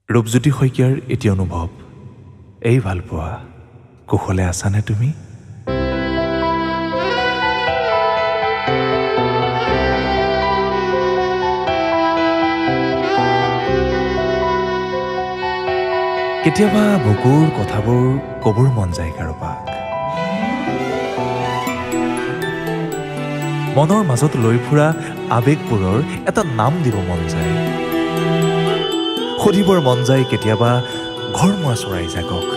ৰূপজ্যোতি শইকীয়াৰ এটি অনুভৱ এই ভাল পোৱা কুশলে আছানে তুমি কেতিয়াবা বুকুৰ কথাবোৰ কবৰ মন যায় কাৰোবাক মনৰ মাজত লৈ ফুৰা আবেগবোৰৰ এটা নাম দিব মন যায় সুধিবৰ মন যায় কেতিয়াবা ঘৰমুৱা চৰাই জাকক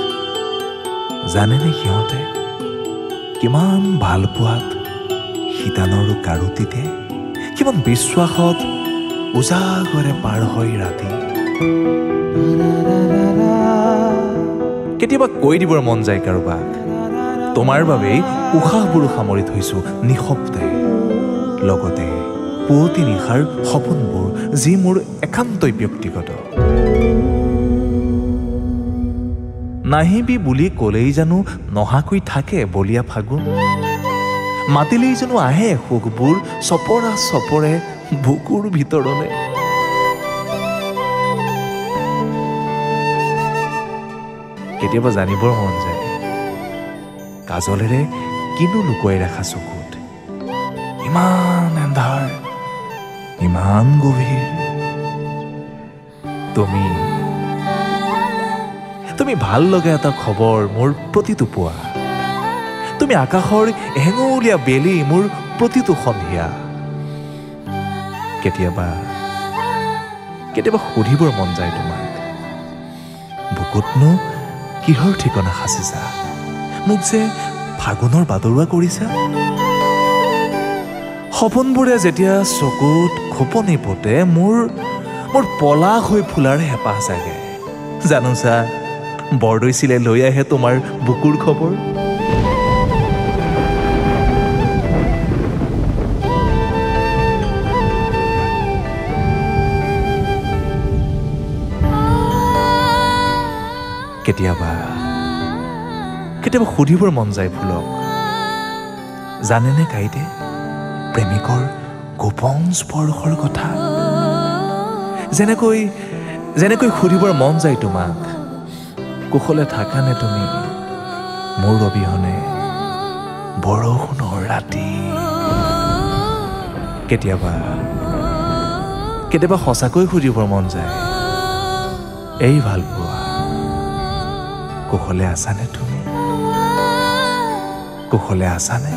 জানেনে সিহঁতে কিমান ভাল পোৱাত শীতানৰ কাৰুতিতে কিমান বিশ্বাসত উজাগৰে পাৰ হয় ৰাতি কেতিয়াবা কৈ দিবৰ মন যায় কাৰোবাক তোমাৰ বাবেই উশাহবোৰ সামৰি থৈছো নিশব্দে লগতে পুৱতি নিশাৰ সপোনবোৰ যি মোৰ একান্তই ব্যক্তিগত নাহিবি বুলি ক'লেই জানো নহাকৈ থাকে বলিয়া ফাগুন মাতিলেই জানো আহে সুখবোৰ চপৰা চপৰে বুকুৰ ভিতৰলে কেতিয়াবা জানিবৰ মন যায় কাজলেৰে কিনো লুকুৱাই ৰাখা চকুত ইমান এন্ধাৰ ইমান গভীৰ তুমি ভাল লগা এটা খবৰ মোৰ প্ৰতিটো পোৱা তুমি আকাশৰ হেঙুলীয়া বেলি মোৰ প্ৰতিটো সন্ধিয়া কেতিয়াবা সুধিবৰ মন যায় তোমাক বুকুতনো কিহৰ ঠিকনা সাঁচিছা মোক যে ফাগুনৰ বাদৰুৱা কৰিছা সপোনবোৰে যেতিয়া চকুত খোপনি পোতে মোৰ পলাশ হৈ ফুলাৰ হেঁপাহ জাগে জানোচা বৰদৈ চিলে লৈ আহে তোমাৰ বুকুৰ খবৰ কেতিয়াবা সুধিবৰ মন যায় ফুলক জানেনে কাইতে প্ৰেমিকৰ গোপন স্পৰ্শৰ কথা যেনেকৈ সুধিবৰ মন যায় তোমাক কুশলে থাকানে তুমি মোৰ অবিহনে বৰষুণৰ ৰাতি কেতিয়াবা সঁচাকৈ সুধিবৰ মন যায় এই ভাল পোৱা কুশলে আছানে তুমি কুশলে আছানে